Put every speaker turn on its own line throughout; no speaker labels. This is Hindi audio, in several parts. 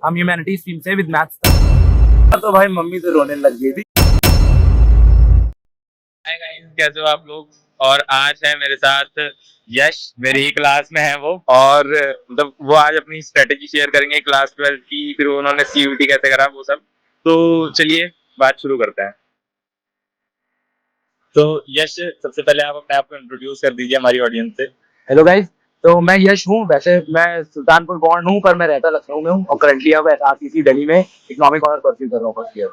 हम ह्यूमैनिटी स्ट्रीम से विद मैथ्स था। तो भाई मम्मी तो रोने लग गई थी।
हाय गाइस, कैसे हो आप लोग। और आज है मेरे साथ यश, मेरी ही क्लास में है वो। और मतलब वो आज अपनी स्ट्रेटेजी शेयर करेंगे क्लास 12 की, फिर उन्होंने सीयूटी कैसे करा वो सब। तो चलिए बात शुरू करते हैं। तो यश, सबसे पहले आप अपने आप को इंट्रोड्यूस कर दीजिए हमारी ऑडियंस से।
हेलो गाइस, तो मैं यश हूँ। वैसे मैं सुल्तानपुर बॉर्न हूँ, पर मैं रहता लखनऊ में हूँ और करंटली अब एसआरसीसी दिल्ली में इकोनॉमिक ऑनर्स परस्यू कर रहा हूँ फर्स्ट ईयर।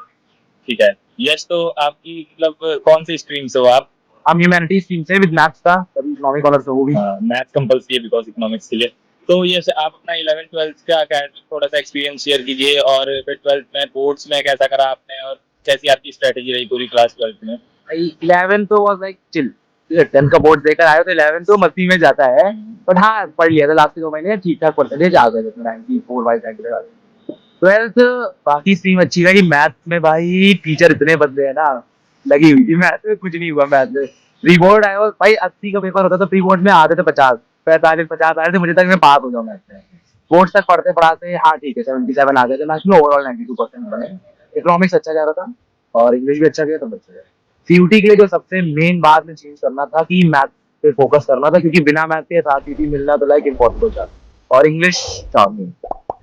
ठीक है यश, तो आपकी मतलब कौन सी स्ट्रीम से हो आप।
हम ह्यूमैनिटी स्ट्रीम से विद मैथ्स था, तभी इकोनॉमिक ऑनर्स हो भी।
मैथ कंपल्सरी है बिकॉज इकोनॉमिक्स के लिए। तो ये आप अपना 11 12 का थोड़ा सा एक्सपीरियंस शेयर कीजिए, और फिर 12th में बोर्ड्स में कैसा करा आपने, और कैसी आपकी स्ट्रेटेजी रही पूरी क्लास 12th में।
11 तो वाज लाइक चिल। 10 का बोर्ड देकर आया तो 11 तो मस्ती में जाता है। बट हाँ, पढ़ लिया था लास्ट के 2 महीने, ठीक ठाक परसेंटेज आ गए थे 94 बाई 12th। बाकी स्ट्रीम अच्छी गई। मैथ में भाई टीचर इतने बदले हैं ना, लगी हुई थी। मैथ में कुछ नहीं हुआ। मैथ में प्री बोर्ड आया भाई, 80 का पेपर होता था, प्री बोर्ड में आते थे 50, 45, 50 आ रहे थे मुझे तक मैं पास हो जाऊँ मैथ में। बोर्ड तक पढ़ते पढ़ाते हाँ ठीक है 77 आ गए थे मैथ्स में, ओवरऑल 92% बने। इकोनॉमिक्स अच्छा जा रहा था और इंग्लिश भी अच्छा गया, सब अच्छा गया। सीयूटी के लिए जो सबसे मेन बात में चेंज करना था कि मैथ पे फोकस करना था, क्योंकि बिना मैथ के साथ सीटी मिलना तो लाइक इम्पॉसिबल था, और इंग्लिश चाहिए।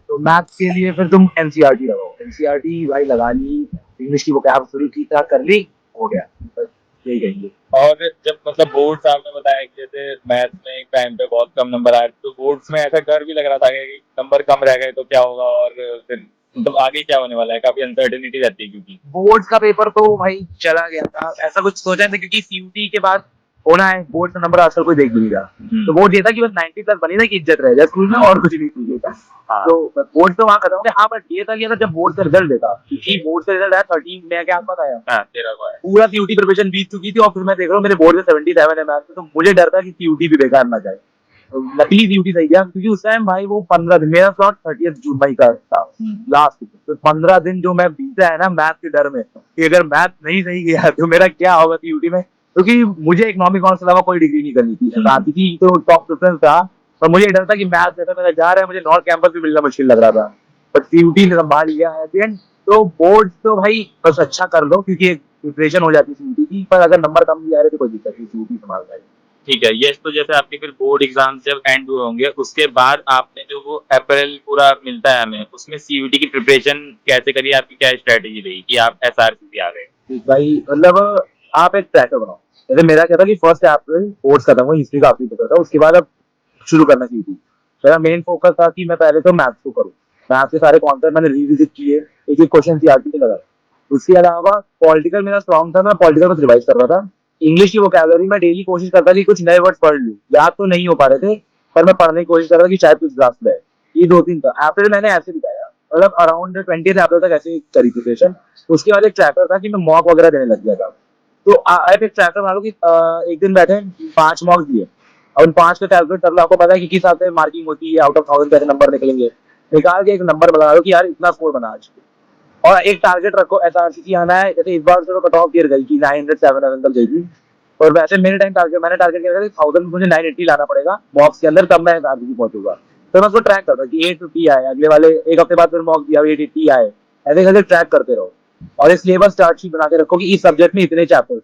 तो मैथ्स के लिए फिर तुम एनसीईआरटी लगाओ। एनसीईआरटी भाई लगा ली, इंग्लिश की वोकैब थोड़ी ठीक ठाक कर ली, हो गया। बस यही कहेंगे।
और जब मतलब बोर्ड्स आपने बताया कि जैसे मैथ में एक टाइम पे बहुत कम नंबर आए, तो बोर्ड्स में ऐसा डर भी लग रहा था कि नंबर कम रह गए तो क्या होगा, और फिर मतलब आगे क्या होने वाला है, काफी अनसर्टेनिटी रहती है क्योंकि।
बोर्ड्स का पेपर तो भाई चला गया था, ऐसा कुछ सोचा नहीं था, क्योंकि सीयूटी के बाद होना है बोर्ड का नंबर आजकल कोई देख भी नहीं रहा। तो बोर्ड ये था कि बस 90 प्लस बनी ना कि इज्जत रह जाए स्कूल में, और कुछ नहीं चाहिए था।
हाँ।
तो बोर्ड तो वहाँ खत्म हो गया। हाँ बट ये था कि अगर जब बोर्ड का रिजल्ट देखा, क्योंकि बोर्ड का रिजल्ट आया 13 में के आसपास आया,
हाँ, 13 को है।
पूरा सीयूटी प्रिपरेशन बीत चुकी थी, और फिर मैं देख रहा हूँ मेरे बोर्ड में 77 है मैथ में, तो मुझे डर था कि सीयूटी भी बेकार ना जाए। लकीली सीयूटी सही गया, क्योंकि उस टाइम भाई वो 15 दिन, मेरा स्लॉट 30 जून मई का था लास्ट। तो 15 दिन जो मैं बीता है ना मैथ के डर में कि अगर मैथ नहीं सही गया तो मेरा क्या होगा सीयूटी में, क्योंकि मुझे इकोनॉमिक ऑनर्स के अलावा कोई डिग्री नहीं करनी थी। आती थी तो टॉप प्रेफरेंस था, पर मुझे डर था कि मैथ जैसा मेरा जा रहा है, मुझे नॉर्थ कैंपस भी मिलना मुश्किल लग रहा था। बट सीयूटी ने संभाल लिया है एट द एंड। तो बोर्ड तो भाई बस अच्छा कर लो, क्योंकि एक प्रिपरेशन हो जाती है सीयूटी की, पर अगर नंबर कम भी आ रहे तो कोई दिक्कत नहीं, सीयूटी संभाल जाएगी।
ठीक है यस, तो जैसे आपके फिर बोर्ड एग्जाम जब एंड हुए होंगे, उसके बाद आपने जो वो अप्रैल पूरा मिलता है हमें, उसमें सीयूटी की प्रिपरेशन कैसे करी, आपकी क्या स्ट्रेटेजी रही कि आप एसआरसीसी आ गए।
भाई मतलब आप एक ट्रैकर बनाओ। जैसे मेरा क्या था कि फर्स्ट अप्रैल कोर्स खत्म हुआ, हिस्ट्री का आखिरी पेपर था, उसके बाद अब शुरू करना सीयूटी। मेरा मेन फोकस था कि मैं पहले तो मैथ्स को करूँ। मैथ्स के सारे कॉन्सेप्ट मैंने रिविजिट किए, एक एक क्वेश्चन सीआरटी के लगा। उसके अलावा पॉलिटिकल मेरा स्ट्रॉन्ग था, मैं पॉलिटिकल बस रिवाइज कर रहा था। इंग्लिश की वोकैबुलरी में डेली कोशिश करता कि कुछ नए वर्ड पढ़ लूँ, याद तो नहीं हो पा रहे थे, पर मैं पढ़ने की कोशिश कर रहा था कि शायद कुछ ग्रास्प है। ये 2 3 था। अप्रैल मैंने ऐसे बिताया, मतलब अराउंड 20 अप्रैल तक ऐसे करी प्रिपरेशन। उसके बाद एक ट्रैकर था कि मैं मॉक वगैरह देने लग गया था। तो आप एक ट्रैकर बना लो कि एक दिन बैठे 5 मॉक दिए, और उन 5 को कैलकुलेट कर लो, आपको पता है कि किस हिसाब से मार्किंग होती है, आउट ऑफ 1000 कैसे नंबर निकलेंगे। निकाल के एक नंबर बना लो कि यार इतना स्कोर बना आज। और एक टारगेट रखो, एसआरसीसी आना है। जैसे इस बार तो कट ऑफ गिर गई कि 907 तक गई थी, और वैसे मेरे टाइम टारगेट मैंने टारगेट किया था कि 1000 मुझे 980 लाना पड़ेगा बॉक्स के अंदर, तब मैं एसआरसीसी पहुंचूंगा। तो मैं उसको ट्रैक करता कि 850 आए, अगले वाले एक हफ्ते बाद फिर मॉक दिया 880 आए, ऐसे करके ट्रैक करते रहो। और एक सिलेबस चार्ट शीट बना के रखो कि इस सब्जेक्ट में इतने चैप्टर,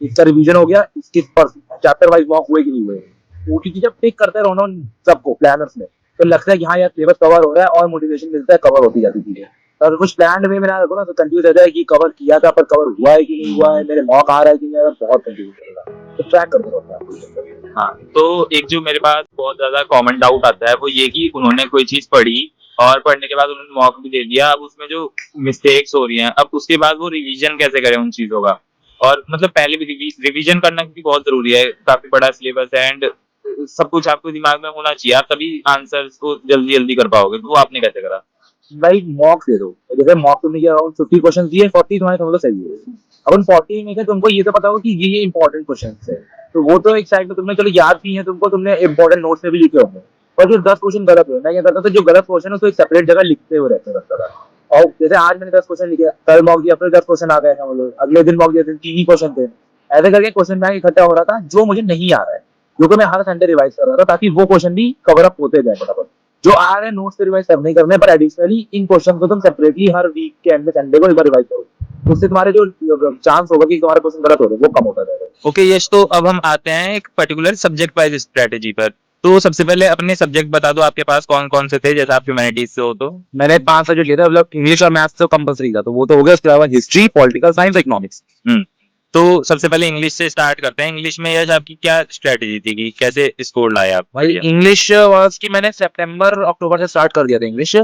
इसका रिवीजन हो गया, इसके चैप्टर वाइज मॉक हुए कि नहीं हुए। वो चीजें जब टिक करते रहो ना सबको प्लानर्स में, तो लगता है कि हाँ यार सिलेबस कवर हो रहा है, और मोटिवेशन मिलता है, कवर होती जाती चीजें। तो अगर कुछ प्लान में मेरा रखो ना तो कंफ्यूज रहता है कि कवर किया था पर कवर हुआ है कि नहीं हुआ है, मेरे मॉक आ रहा है कि नहीं, बहुत कंफ्यूज रहेगा। तो ट्रैक करते रहो।
हाँ, तो एक जो मेरे पास बहुत ज्यादा कॉमन डाउट आता है वो ये कि उन्होंने कोई चीज पढ़ी, और पढ़ने के बाद उन्होंने मॉक भी दे दिया, अब उसमें जो मिस्टेक्स हो रही हैं, अब उसके बाद वो रिवीजन कैसे करें उन चीजों का। और मतलब पहले भी रिवीजन करना क्योंकि बहुत जरूरी है, काफी बड़ा सिलेबस है, एंड सब कुछ आपको दिमाग में होना चाहिए, आप तभी आंसर्स को जल्दी जल्दी कर पाओगे। तो वो आपने कैसे करा।
भाई मॉक दे दो। जैसे मॉक तुमने किया अराउंड 50 क्वेश्चन दिए, 40 तुम्हारे समझ लो सही है। अब उन 40 में से तुमको ये तो पता हो कि ये इंपॉर्टेंट क्वेश्चन है, तो वो तो एक साइड में तुमने चलो याद की है तुमको, तुमने इंपॉर्टेंट नोट्स में भी लिखे होंगे। और जो 10 क्वेश्चन गलत हुए, मैं क्या करता था जो गलत क्वेश्चन है उसको एक सेपरेट जगह लिखते हुए रहते रहता था। और जैसे आज मैंने 10 क्वेश्चन लिखे, कल मॉक दिया फिर 10 क्वेश्चन आ गए, समझ लो अगले दिन मॉक दिया 3 ही क्वेश्चन थे। ऐसे करके क्वेश्चन बैंक इकट्ठा हो रहा था जो मुझे नहीं आ रहा है, जो कि मैं हर संडे रिवाइज कर रहा था, ताकि वो क्वेश्चन भी कवर अप होते जाए फटाफट। जो आ रहे हैं नोट्स रिवाइज करने ही करने, पर एडिशनली इन क्वेश्चन को तुम सेपरेटली हर वीक के एंड में संडे को एक बार रिवाइज करो, तो उससे तुम्हारे जो चांस होगा कि तुम्हारा क्वेश्चन गलत हो रहा है वो कम होता रहेगा।
ओके यश, तो अब हम आते हैं एक पर्टिकुलर सब्जेक्ट वाइज स्ट्रेटेजी पर। तो सबसे पहले अपने सब्जेक्ट बता दो, आपके पास कौन कौन से थे, जैसे आप ह्यूमैनिटीज से हो तो।
मैंने 5 सब्जेक्ट लिए थे, मतलब इंग्लिश और मैथ्स तो कंपलसरी था, तो वो तो हो गया। उसके अलावा हिस्ट्री, पॉलिटिकल साइंस, इकोनॉमिक्स।
तो सबसे पहले इंग्लिश से स्टार्ट करते हैं। इंग्लिश में यश आपकी क्या स्ट्रेटेजी थी कि कैसे स्कोर लाए आप?
भाई इंग्लिश वाज की मैंने सितंबर अक्टूबर से स्टार्ट कर दिया था इंग्लिश।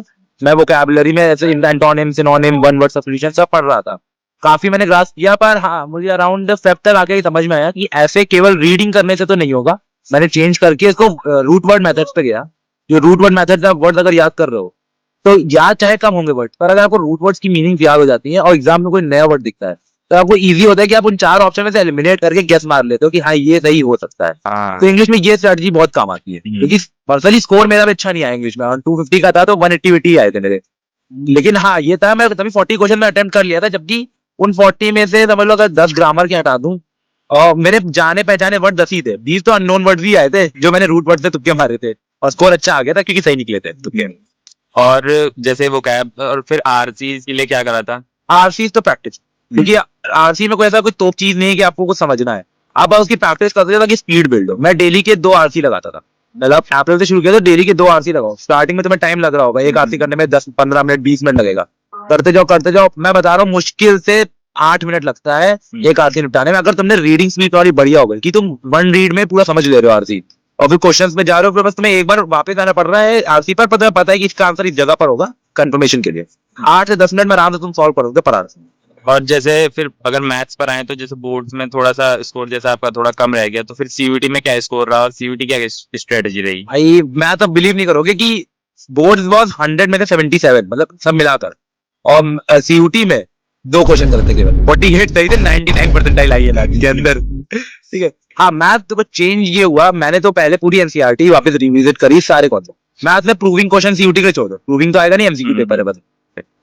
मैं वोकैबुलरी में ऐसे antonym, synonym, one word substitution सब पढ़ रहा था। काफी मैंने ग्रास्प किया, पर हाँ मुझे अराउंड फेब तक आके ही समझ में आया कि ऐसे केवल रीडिंग करने से तो नहीं होगा। मैंने चेंज करके इसको रूट वर्ड मेथड्स पे गया। जो रूट वर्ड मेथड्स आप वर्ड अगर याद कर रहे हो तो याद चाहे कम होंगे वर्ड, पर अगर आपको रूट वर्ड्स की मीनिंग याद हो जाती है और एग्जाम में कोई नया वर्ड दिखता है तो आपको इजी होता है कि आप उन 4 ऑप्शन में से एलिमिनेट करके गेस मार लेते हो कि हाँ ये सही हो सकता है। तो इंग्लिश में ये स्ट्रेटजी बहुत काम आती है, क्योंकि पर्सनली स्कोर मेरा भी अच्छा नहीं आया इंग्लिश में। 250 का था तो 180 आए थे मेरे। लेकिन हाँ ये था, मैं तभी 40 क्वेश्चन में अटेम्प्ट कर लिया था, जबकि उन 40 में से समझ लो अगर 10 ग्रामर के हटा दूं और मेरे जाने पहचाने वर्ड 10 ही थे, 20 तो अननोन वर्ड भी आए थे जो मैंने रूट वर्ड से तुक्के मारे थे, और स्कोर अच्छा आ गया था क्योंकि सही निकले थे तुक्के।
और जैसे वो कैब और फिर आरसी के लिए क्या करा था?
आरसी तो प्रैक्टिस, क्योंकि आरसी में कोई ऐसा कोई तोप चीज नहीं है कि आपको कुछ समझना है, आप उसकी प्रैक्टिस करते ताकि स्पीड बिल्ड हो। मैं डेली के 2 आरसी लगाता था, मतलब अप्रैल से शुरू किया तो डेली के 2 आरसी लगाओ। स्टार्टिंग में तुम्हें टाइम लग रहा होगा, एक आरसी करने में 10-15 मिनट 20 मिनट लगेगा। करते जाओ, मैं बता रहा हूँ मुश्किल से 8 मिनट लगता है एक आरसी निपटाने में, अगर तुमने रीडिंग स्पीड थोड़ी बढ़िया हो गई कि तुम वन रीड में पूरा समझ ले रहे हो आरसी, और फिर क्वेश्चंस में जा रहे हो, फिर बस तुम्हें एक बार वापस आना पड़ रहा है आरसी पर तुम्हें पता है कि इसका आंसर इस जगह पर होगा कंफर्मेशन के लिए। 8 से 10 मिनट में आराम से तुम सॉल्व करोगे पर आरसी।
और जैसे फिर अगर मैथ्स पर आए तो जैसे बोर्ड्स में थोड़ा सा स्कोर जैसा आपका थोड़ा कम रह गया, तो फिर सीयूटी में क्या स्कोर रहा और सीयूटी क्या स्ट्रेटेजी रही?
भाई मैं तो बिलीव नहीं करोगे कि बोर्ड वॉज 100 में से 77, मतलब सब मिलाकर, और सीयूटी में 2 क्वेश्चन करते केवल 48 सही थे, 99 परसेंटाइल आई है मैथ के अंदर। ठीक है, हाँ मैथ तो चेंज ये हुआ, मैंने तो पहले पूरी एनसीईआरटी वापस रिविजिट करी सारे कॉन्सेप्ट। मैथ में प्रूविंग क्वेश्चन सीयूटी के छोड़ दो, प्रूविंग तो आएगा नहीं, एमसीक्यू पेपर है बस।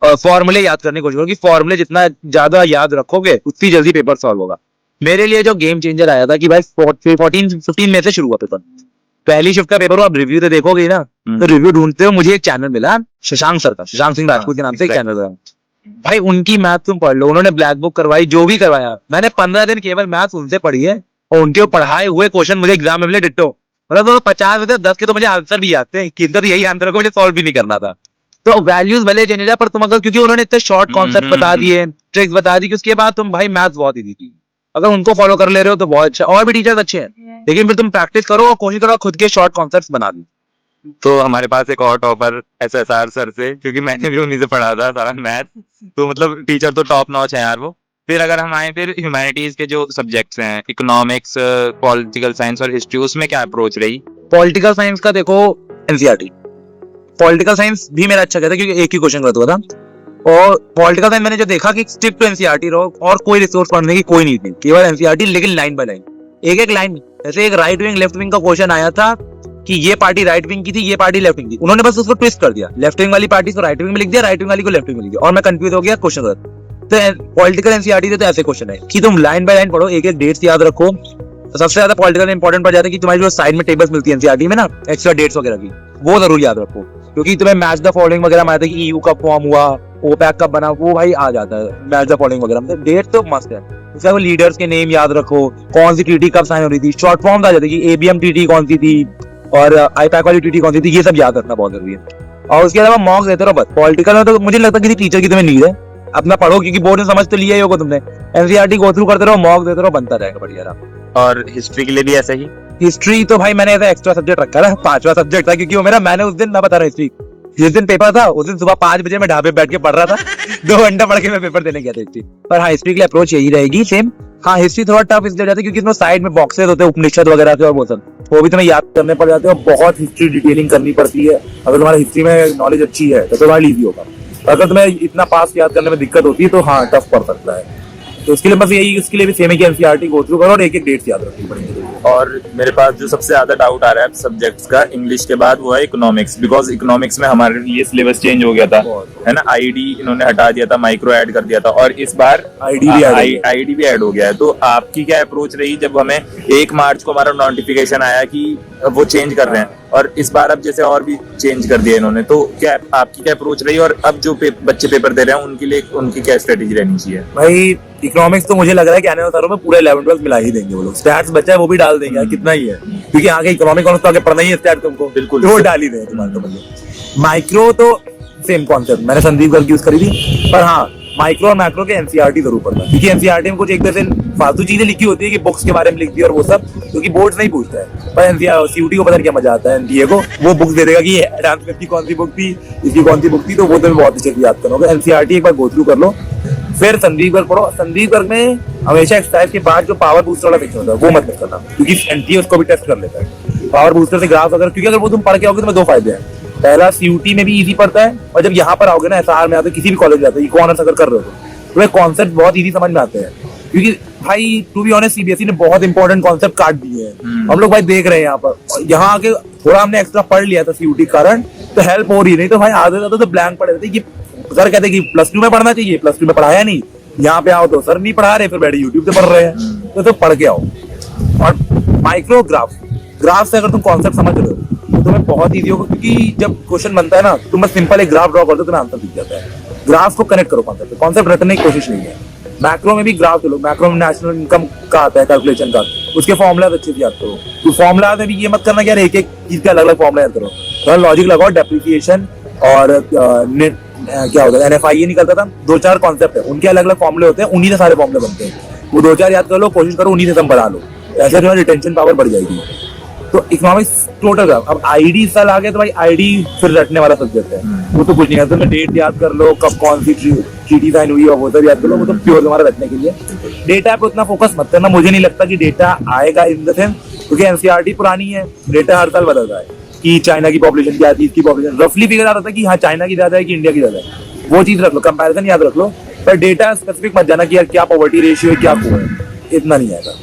और फॉर्मूले याद करने की कोशिश करो कि फॉर्मूले जितना ज्यादा याद रखोगे उतनी जल्दी पेपर सॉल्व होगा। मेरे लिए जो गेम चेंजर आया था कि भाई 14-15 में से शुरू हुआ पेपर। पहली शिफ्ट का पेपर हो, आप रिव्यू तो देखोगे ना, तो रिव्यू ढूंढते हो मुझे एक चैनल मिला शशांक सर का, शशांक सिंह राजपूत के नाम से एक चैनल था भाई। उनकी मैथ तुम पढ़ लो, उन्होंने ब्लैक बुक करवाई, जो भी करवाया मैंने 15 दिन केवल मैथ उनसे पढ़ी है, और उनके पढ़ाए हुए क्वेश्चन मुझे एग्जाम में मिले डिट्टो। मतलब 50 में से 10 के तो मुझे आंसर भी आते हैं, किधर यही आंसर को मुझे सॉल्व भी नहीं करना था। तो वैल्यूज भले चेंज है, पर तुम अगर, क्योंकि उन्होंने इतने शॉर्ट कॉन्सेप्ट बता दिए, ट्रिक्स बता दी कि उसके बाद तुम भाई मैथ्स बहुत इजी थी, अगर उनको फॉलो कर ले रहे हो तो बहुत अच्छा। और भी टीचर्स अच्छे हैं, लेकिन फिर तुम प्रैक्टिस करो और कोशिश करो खुद के शॉर्ट कॉन्सेप्ट्स बना दी।
तो हमारे पास एक और टॉपर एसएसआर सर से, क्योंकि मैंने भी उन्हीं से पढ़ा था सारा मैथ, तो मतलब टीचर तो टॉप नॉच है यार वो। फिर अगर हम आए फिर ह्यूमैनिटीज के जो सब्जेक्ट्स हैं, इकोनॉमिक्स, पॉलिटिकल साइंस और हिस्ट्री, उसमें क्या अप्रोच रही?
पॉलिटिकल साइंस का देखो एनसीईआरटी, पॉलिटिकल साइंस भी मेरा अच्छा गया था क्योंकि एक ही क्वेश्चन गलत हुआ था। और पॉलिटिकल साइंस मैंने जो देखा कि स्टिक टू एनसीईआरटी रहो, और कोई रिसोर्स पढ़ने की कोई नहीं थी, केवल एनसीईआरटी, लेकिन लाइन बाय लाइन, एक लाइन। जैसे एक राइट विंग लेफ्ट विंग का क्वेश्चन आया था कि ये पार्टी राइट विंग की थी, ये पार्टी लेफ्ट विंग थी, उन्होंने बस उसको ट्विस्ट कर दिया, लेफ्ट विंग वाली पार्टी को राइट विंग में लिख दिया, राइट विंग वाली को लेफ्ट विंग में लिख दिया, और मैं कंफ्यूज हो गया, क्वेश्चन गलत। तो पॉलिटिकल एनसीईआरटी तो ऐसे क्वेश्चन है कि तुम लाइन बाय लाइन पढ़ो, एक डेट्स याद रखो। तो सबसे ज्यादा पॉलिटिकल इंपॉर्टेंट पड़ जाता है कि तुम्हारी जो साइड में टेबल्स मिलती है एनसीईआरटी में ना, एक्स्ट्रा डेट्स वगैरह की, वो जरूर याद रखो, क्योंकि तुम्हें मैच द फॉलोइंग वगैरह में आता है कि ईयू कब फॉर्म हुआ, ओपैक कब बना, वो भाई आ जाता है मैच द फॉलोइंग वगैरह में। डेट तो मस्त है, इसका वो लीडर्स के नेम याद रखो, कौन सी टीटी कब साइन हो रही थी, शॉर्ट फॉर्म आ जाती है कि एबीएम टीटी कौन सी थी और आईपैक वाली टीटी कौन सी थी, ये सब याद रखना बहुत जरूरी है। और उसके अलावा मॉक्स देते रहो बस। पॉलिटिकल में तो मुझे लगता है किसी टीचर की तुम्हें नीड है, अपना पढ़ो, क्योंकि बोर्ड में समझ तो लिया ही होगा तुमने, एनसीईआरटी गो थ्रू करते रहो, मॉक देते रहो, बनता रहेगा बढ़िया।
और हिस्ट्री के लिए भी ऐसा ही?
हिस्ट्री तो भाई मैंने ऐसा एक्स्ट्रा सब्जेक्ट रखा है, 5वां सब्जेक्ट था, क्योंकि वो मेरा, मैंने उस दिन, मैं बता रहा हिस्ट्री, जिस दिन पेपर था उस दिन सुबह 5 बजे मैं ढाबे बैठ के पढ़ रहा था, 2 घंटा पढ़ के मैं पेपर देने गया था हिस्ट्री। पर हाँ हिस्ट्री के लिए अप्रोच यही रहेगी सेम। हाँ हिस्ट्री थोड़ा टफ इसलिए जाता है क्योंकि इसमें साइड में बॉक्सेस होते हैं उपनिषद वगैरह के, और वो सब वो भी तुम्हें याद करने पड़ जाते हैं, बहुत हिस्ट्री डिटेलिंग करनी पड़ती है। अगर तुम्हारी हिस्ट्री में नॉलेज अच्छी है तो तुम्हारे लिए इजी होगा, अगर तुम्हें इतना पास याद करने में दिक्कत होती है तो हाँ टफ पड़ सकता है। तो उसके लिए बस यही, उसके लिए भी सेम है कि एनसीईआरटी गो थ्रू करो और एक डेट्स याद रखनी पड़ेगी।
और मेरे पास जो सबसे ज्यादा डाउट आ रहा है सब्जेक्ट्स का इंग्लिश के बाद, वो है इकोनॉमिक्स, बिकॉज इकोनॉमिक्स में हमारे ये सिलेबस चेंज हो गया था, है ना, आईडी इन्होंने हटा दिया था, माइक्रो ऐड कर दिया था, और इस बार आईडी भी ऐड हो गया है। तो आपकी क्या अप्रोच रही जब हमें 1 मार्च को हमारा नोटिफिकेशन आया कि वो चेंज कर रहे हैं?
और इस बार अब जैसे और भी चेंज कर दिया इन्होंने, तो क्या आपकी क्या अप्रोच रही और अब जो बच्चे पेपर दे रहे हैं उनके लिए उनकी क्या स्ट्रेटेजी रहनी चाहिए?
भाई इकोनॉमिक्स तो मुझे लग रहा है कि आने वाले सालों में पूरा 11-12 मिला ही देंगे वो लोग। स्टैट्स बचा है वो भी डाल देंगे यार, कितना ही है, क्योंकि आगे इकोनॉमिक्स तो आगे पढ़ना ही है स्टैट तुमको,
बिल्कुल।
तो वो डाल ही देंगे तुम्हारे तो बल्ले। माइक्रो तो सेम कॉन्सेप्ट, मैंने संदीप गर्ग यूज करी थी, पर हाँ माइक्रो और मैक्रो के एनसीईआरटी जरूर पढ़ना, क्योंकि एनसीईआरटी में कुछ एक तरह से फालतू चीजें लिखी होती है कि बुक्स के बारे में लिख दी और वो सब, क्योंकि बोर्ड नहीं पूछता है। पर सीयूटी को पता नहीं क्या मजा आता है, एनटीए को वो बुक दे देगा कि एडवांस की कौन सी बुक थी, इसकी कौन सी बुक थी, तो वो तुम्हें बहुत अच्छे से याद करोगे। एनसीईआरटी एक बार गो थ्रू कर लो, फिर संदीप गर्ग पढ़ो। संदीप गर्ग में हमेशा एक्सरसाइज के बाद जो पावर बूस्टर वाला सेक्शन होता है वो मत मिस करना, क्योंकि एनटीए उसको भी टेस्ट कर लेता है पावर बूस्टर से ग्राफ अगर, क्योंकि अगर वो तुम पढ़ के आओगे तो दो फायदे हैं। पहला सीयूटी में भी इजी पड़ता है, और जब यहाँ पर आओगे ना एसआर में आते किसी भी कॉलेज में आते इको ऑनर्स अगर कर रहे हो तो कॉन्सेप्ट बहुत इजी समझ में आते हैं, क्योंकि भाई टू बी ऑनेस्ट सीबीएसई ने बहुत इंपॉर्टेंट कॉन्सेप्ट काट दिए हैं। हम लोग भाई देख रहे हैं यहाँ पर, यहाँ आके थोड़ा हमने एक्स्ट्रा पढ़ लिया था सीयूटी के कारण, तो हेल्प हो रही नहीं तो भाई आधे ज्यादा तो ब्लैंक पड़े थे कि सर कहते कि +2 में पढ़ना चाहिए, +2 में पढ़ाया नहीं, यहाँ पे आओ तो सर नहीं पढ़ा रहे, फिर बैठे यूट्यूब पे पढ़ रहे हैं, तो पढ़ के आओ। और ग्राफ से अगर तुम कॉन्सेप्ट समझ रहे हो तो तुम्हें बहुत ईजी होगा, क्योंकि जब क्वेश्चन बनता है ना तुम बस सिंपल एक ग्राफ ड्रॉ कर दो तुम्हें आंसर दिख जाता है। ग्राफ को कनेक्ट करो कॉन्सेप्ट रटने की कोशिश नहीं है। मैक्रो में भी ग्राफ चलो, मैक्रो में नेशनल इनकम का आता है कैलकुलेशन का, उसके फॉर्मुला अच्छे से याद करो। तो फॉर्मुला में भी ये मत करना कि यार एक एक चीज का अलग अलग फॉर्मुला याद करो, थोड़ा लॉजिक लगाओ। डेप्रिसिएशन और नेट क्या होता है, एनएफआई निकलता था, 2-4 कॉन्सेप्ट है, उनके अलग अलग फॉर्मुले होते हैं, उन्हीं से सारे फॉर्मुले बनते हैं। वो 2-4 याद कर लो, कोशिश करो उन्हीं से तुम बढ़ा लो, ऐसे जो है रिटेंशन पावर बढ़ जाएगी। तो इकोनॉमिक्स टोटल ग्राफ। अब आईडी साल आ गया तो भाई आईडी फिर रटने वाला सब्जेक्ट है, वो तो कुछ नहीं है, तुम्हें डेट याद कर लो, कब कौन सी ट्रीटी साइन हुई है वो सब याद कर लो, वो तो प्योर तुम्हारा रटने के लिए। डेटा पे उतना फोकस मत करना, मुझे नहीं लगता कि डेटा आएगा इन द सेंस, क्योंकि एनसीईआरटी पुरानी है, डेटा हर साल बदल रहा है कि चाइना की पॉपुलेशन क्या थी, इसकी पॉपुलेशन रफली फिगर आ रहा था कि हाँ चाइना की ज्यादा है कि इंडिया की ज्यादा है, वो चीज रख लो, कंपैरिजन याद रख लो, पर डेटा स्पेसिफिक मत जाना कि यार क्या पॉवर्टी रेशियो है, क्या है, इतना नहीं आएगा।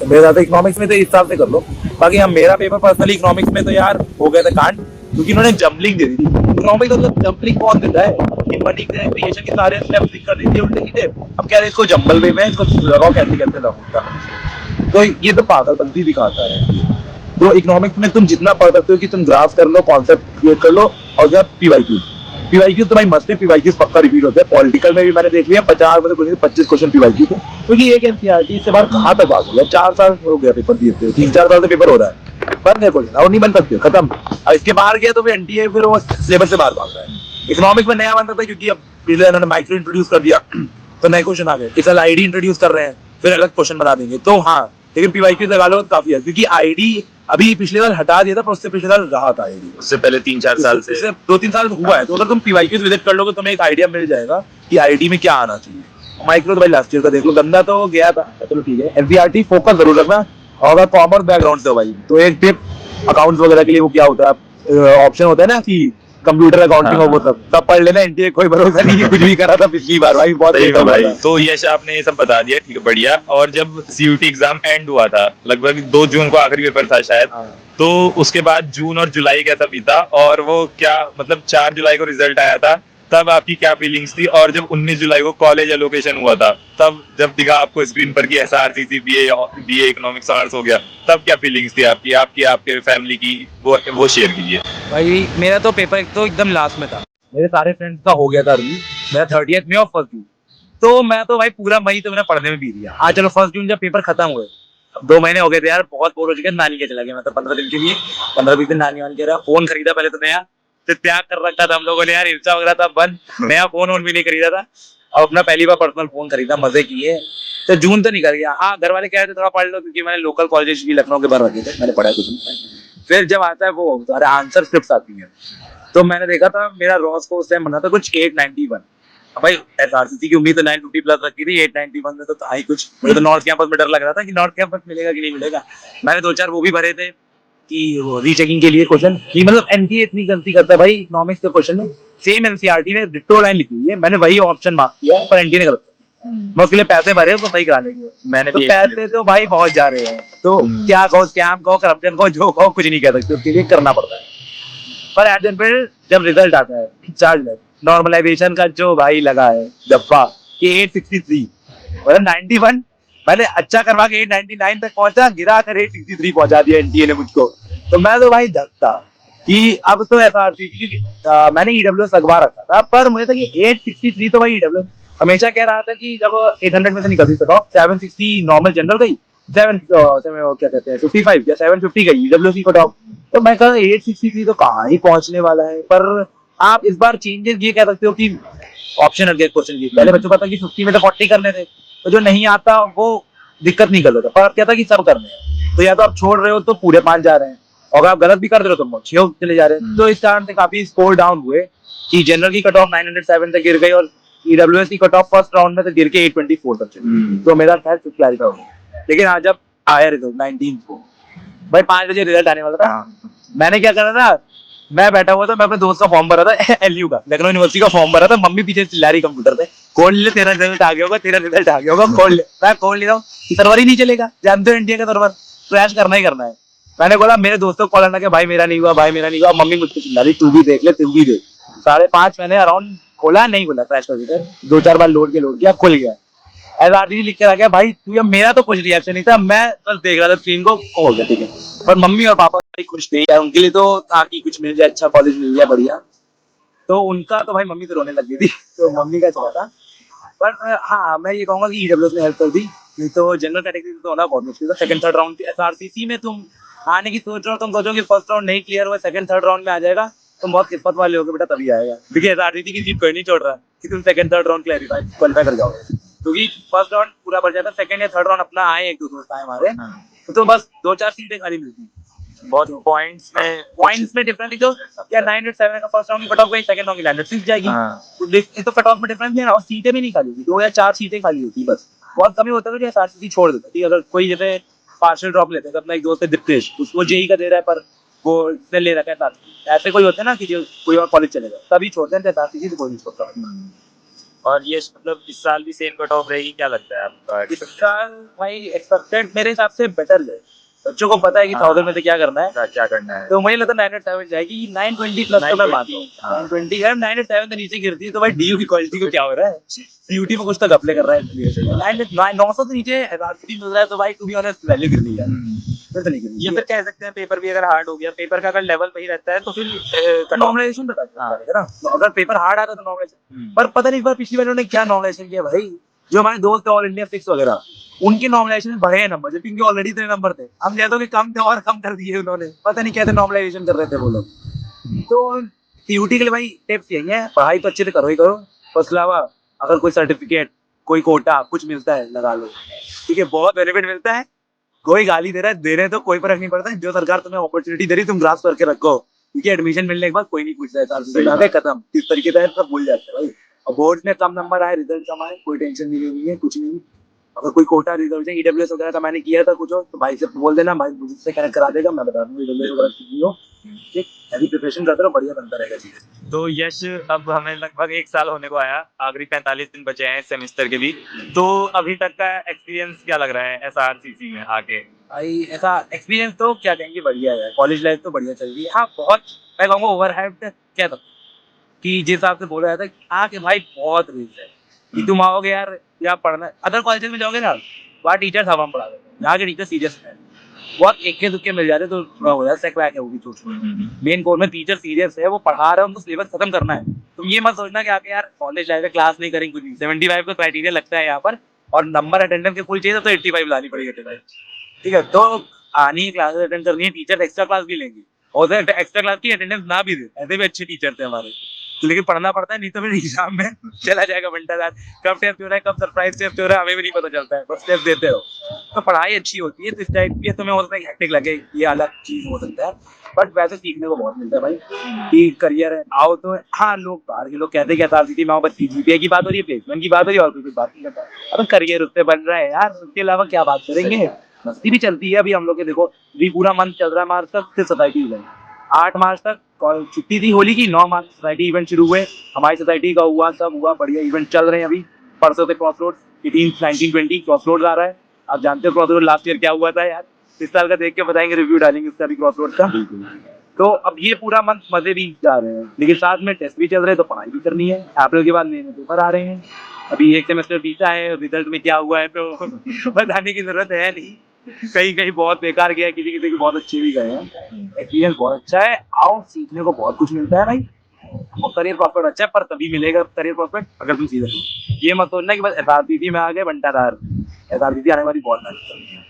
मेरे ज्यादा इकोनॉमिक्स में तो इस हिसाब से कर लो। बाकी हाँ मेरा पेपर पर्सनली इकोनॉमिक्स में तो यार हो गया था कांड, क्योंकि उन्होंने जंबलिंग दे दी थी। इकोनॉमिक्स मतलब जंबलिंग कौन देता है कि मनी क्रिएशन के सारे स्टेप्स लिख कर देती है उल्टे सीधे, अब कह रहे इसको जंबल वे में इसको लगाओ कैसे कैसे लगता, तो ये तो पागलपंती दिखाता है। तो इकोनॉमिक्स में तुम जितना पढ़ सकते हो कि तुम ग्राफ कर लो, कॉन्सेप्ट क्रिएट कर लो, और जब पीवाईक्यू तो भाई मस्त है, पीवाईक्यू पक्का रिपीट होता है। पॉलिटिकल में भी मैंने देख लिया 25 क्वेश्चन पीवाईक्यू थे, क्योंकि एक एनसीईआरटी इससे बाहर कहाँ तक भाग हो गया, 4 साल हो गया पेपर दिए थे, 3-4 साल से पेपर हो रहा है, बंद है क्वेश्चन और नहीं बन सकते, खत्म। अब इसके बाहर गया तो फिर एनटीए फिर वो सिलेबस से बाहर भाग रहा है। इकोनॉमिक्स में नया बन सकता है, क्योंकि अब पहले इन्होंने माइक्रो इंट्रोड्यूस कर दिया तो नए क्वेश्चन आ गए, इस साल आईडी इंट्रोड्यूस कर रहे हैं, फिर अलग क्वेश्चन बना देंगे, तो हाँ लेकिन पीवाईक्यू लगा लो काफी है, क्योंकि आईडी अभी पिछले साल हटा दिया था, पर उससे पिछले साल रहा था आईडी,
उससे पहले 3-4 साल से
2-3 साल हुआ है। तो अगर तुम पीवाईक्यू विजिट कर लोगे तो तुम्हें एक आइडिया मिल जाएगा कि आईडी में क्या आना चाहिए। माइक्रो तो भाई लास्ट ईयर का देख लो, गंदा तो गया था, चलो ठीक है। एनसीईआरटी फोकस जरूर रखना, और अगर कॉमर्स बैकग्राउंड से हो भाई तो एक टिप, अकाउंट्स वगैरह के लिए वो क्या होता है ऑप्शन होता है ना कि कंप्यूटर अकाउंटिंग और वो सब पढ़ लेना। एनटीए कोई भरोसा नहीं, कुछ भी करा था पिछली बार भाई, बहुत
सही में भाई। तो यश आपने ये सब बता दिया, ठीक है, बढ़िया। और जब सीयूटी एग्जाम एंड हुआ था, लगभग 2 जून को आखिरी पेपर था शायद, तो उसके बाद जून और जुलाई कैसा बीता, और वो क्या मतलब 4 जुलाई को रिजल्ट आया था, तब आपकी क्या फीलिंग्स थी? और जब 19 जुलाई को कॉलेज एलोकेशन हुआ था, तब जब दिखा आपको स्क्रीन पर कि एसआरसीसी बीए इकोनॉमिक्स ऑनर्स हो गया, तब क्या फीलिंग्स थी आपकी, आपके फैमिली की, वो शेयर कीजिए
भाई। मेरा तो पेपर एक तो एकदम लास्ट में था,
मेरे सारे फ्रेंड्स का हो गया था अर्ली, मेरा 30th में और 1 जून, तो मैं तो भाई पूरा मई तो मैंने पढ़ने में बीत दिया। आज चलो 1 जून जब पेपर खत्म हुए, 2 महीने हो गए थे यार, बहुत बोर हो चुके, नानी के चला गया मैं तो 15 दिन के लिए, 15-20 दिन नानी वानी के रहा। फोन खरीदा पहले तो नया, तो त्याग कर रखा था हम लोगों ने यार, इंस्टा वगैरह था बंद, नया फोन भी नहीं खरीदा था, और अपना पहली बार पर्सनल फोन खरीदा, मजे किए। तो जून तो निकल गया। हाँ घर वाले कह रहे थे थोड़ा पढ़ लो, क्योंकि मैंने लोकल कॉलेज भी लखनऊ के बाहर रखे थे, मैंने पढ़ा कुछ नहीं। फिर जब आता है वो सारे आंसर स्क्रिप्ट आती है, तो मैंने देखा था मेरा रॉस को उस टाइम बना था कुछ 891। भाई एसआरसीसी की उम्मीद तो 950 प्लस रखी थी, 891 में तो आई कुछ। मुझे तो नॉर्थ कैंपस में डर लग रहा था कि नॉर्थ कैंपस मिलेगा कि नहीं मिलेगा। मैंने 2-4 वो भी भरे थे कि वो रीचेकिंग के लिए क्वेश्चन, कि मतलब एनटीए इतनी गलती करता है भाई इकोनॉमिक्स के क्वेश्चन में। सेम एनसीईआरटी ने डिट्टो लाइन लिखी हुई है, मैंने वही ऑप्शन मार्क किया, पर एनटीए ने गलत। मैं उसके लिए पैसे भरे तो सही करा लेंगे,
मैंने
तो पैसे तो भाई बहुत जा रहे हैं, तो क्या कहो, स्कैम कहो, करप्शन कहो, जो कहो, कुछ नहीं कह सकते, उसके लिए करना पड़ता है। पर एट द एंड जब रिजल्ट आता है 4 जुलाई, नॉर्मलाइजेशन का जो भाई लगा है जब्बा कि 863 मतलब 91, मैंने अच्छा करवा के 899 तक पहुंचा, गिरा कर 863 पहुंचा दिया एनटीए ने मुझको। तो मैं तो भाई धक्का कि अब तो ऐसा मैंने ईडब्ल्यूएस लगवा रखा था, पर मुझे था कि 863 तो भाई ईडब्ल्यूएस हमेशा कह रहा था कि जब 800 में से निकलती तो 760 नॉर्मल जनरल गई, क्या कहते हैं 55 या 750 गई ईडब्ल्यूएस को टॉप। तो मैं कहा 863 तो कहाँ ही पहुंचने वाला है। पर आप इस बार चेंजेस ये कह सकते हो कि ऑप्शनल के क्वेश्चन की पहले बच्चों का था कि 50 में तो 40 करने थे, तो जो नहीं आता वो दिक्कत नहीं कर रहा था, पर अब क्या था कि सब करने हैं। तो या तो आप छोड़ रहे हो तो पूरे 5 जा रहे हैं, और अगर आप गलत भी कर रहे हो तो 6 चले जा रहे हैं। तो इस कारण से काफी स्कोर डाउन हुए कि जनरल की कट ऑफ 907 तक गिर गई और ईडब्ल्यूएस की कट ऑफ फर्स्ट राउंड में तो गिर के 824 तक चली। तो मेरा खैर क्लैरिफाई हो गया। लेकिन आज जब आया रिजल्ट 19 को, भाई 5 बजे रिजल्ट आने वाला था, मैंने क्या करा था, मैं बैठा हुआ था, मैं अपने दोस्त का फॉर्म भरा था एलयू का, लखनऊ यूनिवर्सिटी का फॉर्म भरा था, मम्मी पीछे चिल्ला रही कंप्यूटर पे, खोल ले तेरा रिजल्ट आ गया होगा, तेरा रिजल्ट आ गया होगा, खोल ले। मैं खोल ले रहा हूँ, सर्वर ही नहीं चलेगा, जानते हो इंडिया का सर्वर क्रैश करना ही करना है। मैंने बोला मेरे दोस्तों को कॉल करना कि भाई मेरा नहीं हुआ, भाई मेरा नहीं हुआ, मम्मी मुझसे चिल्ला रही तू भी देख ले, तू भी देख। 5:30 मैंने अराउंड खोला, नहीं खोला, क्रैश कर दिया, 2-4 बार लोड किया, खुल गया। एसआरटीसी लिख के आ गया, भाई तू, मेरा तो कुछ रिएक्शन नहीं था, मैं बस देख रहा था स्क्रीन को, हो गया ठीक है। पर मम्मी और पापा भाई खुश थे यार, उनके लिए तो था कि कुछ मिल जाए, अच्छा कॉलेज मिल जाए बढ़िया। तो उनका तो भाई मम्मी तो रोने लग गई थी तो मम्मी का चला था। पर हाँ मैं ये कहूंगा कि ईडब्ल्यूएस ने हेल्प कर दी, नहीं तो जनरल कैटेगरी तो होना बहुत मुश्किल था। सेकंड थर्ड राउंड एसआरसीसी में तुम आने की सोच रहे हो, तुम सोचो कि फर्स्ट राउंड नहीं क्लियर हुआ, सेकंड थर्ड राउंड में आ जाएगा, तुम बहुत किस्मत वाले होगे बेटा, तभी आएगा। क्योंकि एसआरसीसी की सीट कोई नहीं छोड़ रहा कि तुम सेकंड थर्ड राउंड क्वालिफाई कर जाओगे, क्योंकि फर्स्ट राउंड पूरा भर जाता है, सेकंड या थर्ड राउंड अपना आए एक दो दोस्त आए हमारे, तो बस 2-4 सीटें खाली मिलती हैं।
बहुत पॉइंट्स
में डिफरेंस तो क्या 907 का फर्स्ट राउंड में कट ऑफ गई, सेकंड राउंड की 906 जाएगी।
हाँ।
तो ये तो कट ऑफ में डिफरेंस नहीं है ना, और सीटें भी नहीं खाली होती, 2 या 4 सीटें खाली होती बस। बहुत कमी होता है कि एसआरसीसी छोड़ देता है। अगर कोई जैसे पार्शियल ड्रॉप लेते हैं, तो अपना एक दोस्त है दिप्तेश, उसको जेई का दे रहा है पर वो इसने ले रखा है एसआरसीसी। ऐसे कोई होते हैं ना कि जो कोई और कॉलेज चलेगा तभी छोड़ते हैं, एसआरसीसी तो कोई नहीं छोड़ता।
और ये मतलब इस साल भी सेम कट ऑफ रहेगी, क्या लगता है आपका?
इस साल भाई एक्सपेक्टेड मेरे हिसाब से बेटर है, बच्चों को पता है कि 1000 में से क्या करना है,
क्या करना है?
तो मुझे लगता है 907 जाएगी, 920 प्लस तो मैं मानता हूँ। 920 है, 907 से नीचे गिरती है तो भाई डीयू की क्वालिटी को क्या हो रहा है, सीयूटी में कुछ तो घपले कर रहा है। 900 से नीचे एसआरसीसी मिल रहा है तो भाई टू बी ऑनेस्ट वैल्यू गिर रही है, फिर तो नहीं गिर
ये फिर कह सकते हैं पेपर भी अगर हार्ड हो गया, पेपर का अगर लेवल पे ही रहता है तो फिर
नॉर्मलाइजेशन है ना, अगर पेपर हार्ड आता तो नॉर्मलाइजेशन। पर पता नहीं इस बार पिछली बार उन्होंने क्या नॉर्मलाइजेशन किया भाई, जो हमारे दोस्त ऑल इंडिया 6 वगैरह उनके नॉर्मलाइजेशन में बढ़े हैं नंबर, जबकि उनके ऑलरेडी इतने नंबर थे, हम जैसों के कम थे और कम कर दिए उन्होंने, पता नहीं कैसे नॉर्मलाइजेशन कर रहे थे वो लोग। तो सीयूटी के लिए भाई टिप्स यही है, पढ़ाई तो अच्छे से करो ही करो, उसके अलावा अगर कोई सर्टिफिकेट कोई कोटा कुछ मिलता है लगा लो, ठीक है, बहुत बेनिफिट मिलता है। कोई गाली दे रहा है, दे रहे तो कोई फर्क नहीं पड़ता, जो सरकार तुम्हें अपॉर्चुनिटी दे रही तुम ग्रास करके रखो, क्योंकि एडमिशन मिलने के बाद कोई नहीं पूछता है, खत्म, किस तरीके से सब भूल जाते हैं भाई। और बोर्ड में कम नंबर आए, रिजल्ट कम आए, कोई टेंशन नहीं है, कुछ नहीं। अगर कोई कोटा रिजर्वेशन ईडब्ल्यूएस वगैरह का मैंने किया था कुछ हो, तो भाई से बोल देना, भाई मुझसे कनेक्ट करा देगा, मैं बता दूंगा ईडब्ल्यूएस वगैरह की हो, ठीक, अभी प्रिपरेशन करते रहो, बढ़िया बनता रहेगा चीजें।
तो यश अब हमें लगभग 1 साल होने को आया, आखिरी 45 दिन बचे हैं सेमेस्टर के भी, तो अभी तक का एक्सपीरियंस क्या लग रहा है एसआरसीसी में आके?
भाई ऐसा एक्सपीरियंस तो क्या कहेंगे, बढ़िया है, कॉलेज लाइफ तो बढ़िया चल रही है। हाँ बहुत मैं कहूँगा ओवर हाइप्ड क्या था कि जिस हिसाब से बोला जाता है आके भाई बहुत रील्स है कि तुम आओगे यार या पढ़ना, अदर कॉलेजेस में जाओगे ना वहाँ टीचर्स हवा में पढ़ा देते हैं, यहाँ के टीचर सीरियस है, बहुत इक्के दुक्के मिल जाते तो हो जाता है, है वो भी सोच। मेन कोर में टीचर सीरियस है, वो पढ़ा रहे हैं, उनको सिलेबस खत्म करना है। तुम ये मत सोचना कि आके यार कॉलेज लाइफ में क्लास नहीं करेंगे कुछ नहीं, 75 का क्राइटेरिया लगता है यहाँ पर, और नंबर अटेंडेंस के फुल चाहिए तो 85 लानी पड़ेगी अटेंडेंस, ठीक है। तो आनी है, क्लासेस अटेंड करनी है, टीचर एक्स्ट्रा क्लास भी लेंगे, और एक्स्ट्रा क्लास की अटेंडेंस ना भी दे, ऐसे भी अच्छे टीचर थे हमारे, तो लेकिन पढ़ना पड़ता है, नहीं तो फिर एग्जाम में चला जाएगा घंटा रात, कब टेस्ट हो रहा है, कब सरप्राइज टेस्ट हो रहा है, हमें भी नहीं पता चलता है, बस टेस्ट देते हो। तो पढ़ाई अच्छी होती है, तो इस टाइप की तुम्हें हो सकता है हेक्टिक लगे, ये अलग चीज हो सकता है, बट वैसे सीखने को बहुत मिलता है भाई कि करियर है आओ तो। हाँ लोग बाहर के लोग कहते हैं कि एसआरसीसी में आओ, बस जीपीए की बात हो रही है, प्लेसमेंट की बात हो रही है, और कोई बात नहीं करता। अब करियर उससे बन रहा है यार, उसके अलावा क्या बात करेंगे, मस्ती भी चलती है। अभी हम लोग के देखो भी पूरा मंथ चल रहा है मार्च तक, फिर सोसाइटी इवेंट 8 मार्च तक छुट्टी थी होली की, 9 मार्च सोसाइटी इवेंट शुरू हुए, हमारी सोसाइटी का हुआ, सब हुआ बढ़िया, इवेंट चल रहे हैं अभी। परसों से क्रॉसरोड 19-20 क्रॉसरोड आ रहा है, आप जानते हो क्रॉसरोड लास्ट ईयर क्या हुआ था यार, इस साल का देख के बताएंगे, रिव्यू डालेंगे उसका भी क्रॉसरोड का। तो अब ये पूरा मंथ मजे भी जा रहे हैं, लेकिन साथ में टेस्ट भी चल रहे हैं, तो पढ़ाई भी करनी है। अप्रैल के बाद नए पेपर आ रहे हैं, अभी एक सेमेस्टर बीता है, रिजल्ट में क्या हुआ है तो बताने की जरूरत है नहीं, कहीं कहीं बहुत बेकार गया, किसी किसी के बहुत अच्छे भी गए हैं। एक्सपीरियंस बहुत अच्छा है, आओ सीखने को बहुत कुछ मिलता है भाई। और करियर प्रॉस्पेक्ट अच्छा है, पर तभी मिलेगा करियर प्रॉस्पेक्ट अगर तुम सीधे हो। ये मत सोचना कि बस एसआरसीसी में आ गए बंटाधार, एसआरसीसी आने वाली बहुत मेहनत।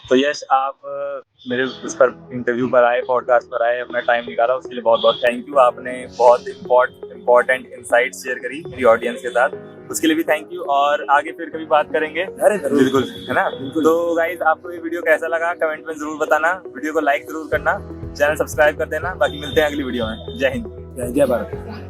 तो यश, आप मेरे उस पर इंटरव्यू पर आए, पॉडकास्ट पर आए, अपना टाइम निकाला, उसके लिए बहुत बहुत थैंक यू। आपने बहुत इम्पोर्टेंट इनसाइट्स शेयर करी मेरी ऑडियंस के साथ, उसके लिए भी थैंक यू। और आगे फिर कभी बात करेंगे।
अरे जरूर।
बिल्कुल, है ना?
बिल्कुल।
तो गाइज, आपको ये वीडियो कैसा लगा कमेंट में जरूर बताना, वीडियो को लाइक जरूर करना, चैनल सब्सक्राइब कर देना। बाकी मिलते हैं अगली वीडियो में। जय हिंद।
जय भारत।